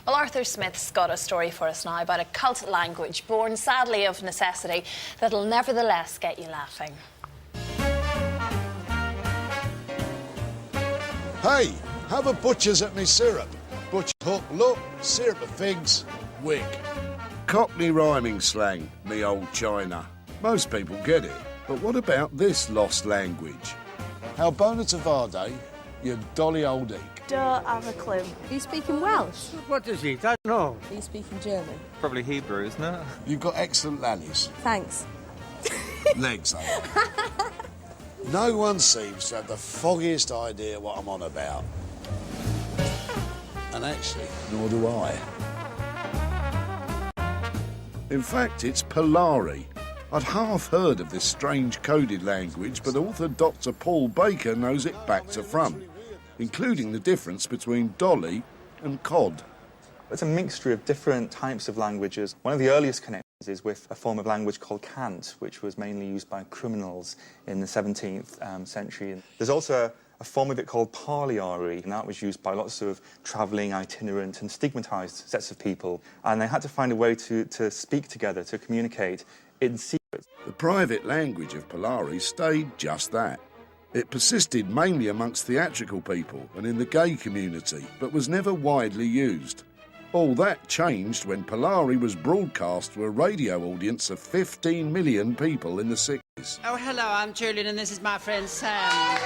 Well, Arthur Smith's got a story for us now about a cult language born, sadly, of necessity that'll nevertheless get you laughing. Hey, have a butcher's at me syrup. Butcher hook, look, syrup of figs, wig. Cockney rhyming slang, me old China. Most people get it, but what about this lost language? How Bona Tavade, you dolly old eek. Don't have a clue. Are you speaking Welsh? What is it? I don't know. Are you speaking German? Probably Hebrew, isn't it? You've got excellent lallies. Thanks. Legs, eh? No one seems to have the foggiest idea what I'm on about. And actually, nor do I. In fact, it's Polari. I'd half heard of this strange coded language, but author Dr. Paul Baker knows it back to front, including the difference between dolly and cod. It's a mixture of different types of languages. One of the earliest connections is with a form of language called cant, which was mainly used by criminals in the 17th century. There's also a form of it called Polari, and that was used by lots of travelling, itinerant and stigmatised sets of people. And they had to find a way to speak together, to communicate in secret. The private language of Polari stayed just that. It persisted mainly amongst theatrical people and in the gay community, but was never widely used. All that changed when Polari was broadcast to a radio audience of 15 million people in the 60s. Oh, hello, I'm Julian and this is my friend Sam.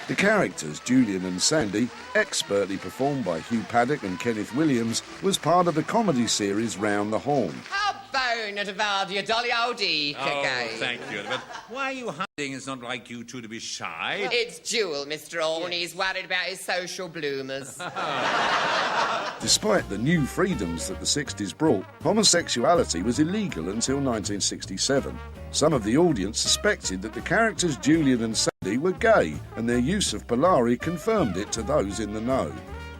The characters, Julian and Sandy, expertly performed by Hugh Paddock and Kenneth Williams, was part of the comedy series Round the Horn. How Bona Tavade, you dolly old eek again. Thank you. But why are you hiding? It's not like you two to be shy. It's Jewel, Mr. Orne. He's worried about his social bloomers. Despite the new freedoms that the 60s brought, homosexuality was illegal until 1967. Some of the audience suspected that the characters Julian and Sandy were gay, and their use of Polari confirmed it to those in the know.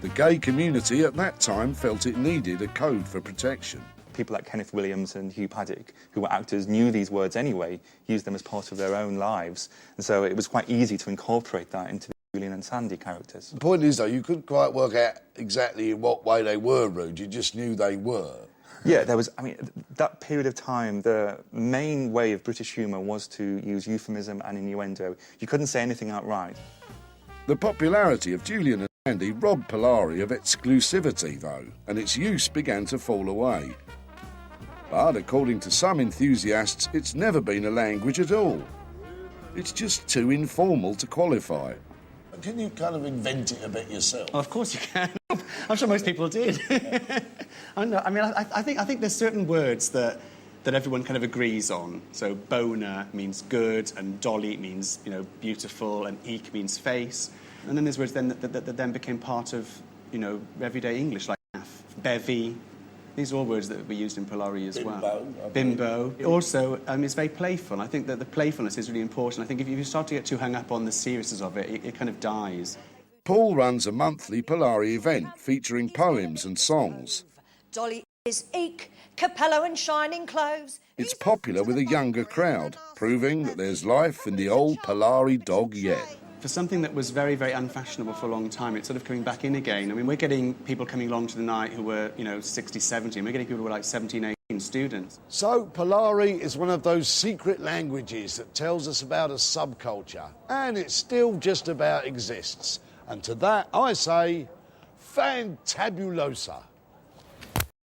The gay community at that time felt it needed a code for protection. People like Kenneth Williams and Hugh Paddock, who were actors, knew these words anyway, used them as part of their own lives, and so it was quite easy to incorporate that into the Julian and Sandy characters. The point is, though, you couldn't quite work out exactly in what way they were rude, you just knew they were. Yeah, there was, I mean, that period of time, the main way of British humour was to use euphemism and innuendo. You couldn't say anything outright. The popularity of Julian and Sandy robbed Polari of exclusivity, though, and its use began to fall away. But according to some enthusiasts, it's never been a language at all. It's just too informal to qualify. Can you kind of invent it a bit yourself? Oh, of course you can. I'm sure most people did. I think there's certain words that everyone kind of agrees on. So Bona means good, and dolly means, you know, beautiful, and eek means face. And then there's words then that then became part of, you know, everyday English, like naff, bevy. These are all words that were used in Polari as well. Bimbo. Also, it's very playful. I think that the playfulness is really important. I think if you start to get too hung up on the seriousness of it, it kind of dies. Paul runs a monthly Polari event featuring poems and songs. Dolly is eek, capello and shining clothes. It's popular with a younger crowd, proving that there's life in the old Polari dog yet. For something that was very, very unfashionable for a long time, it's sort of coming back in again. I mean, we're getting people coming along to the night who were, you know, 60, 70, and we're getting people who were like 17, 18 students. So, Polari is one of those secret languages that tells us about a subculture, and it still just about exists. And to that, I say, fantabulosa.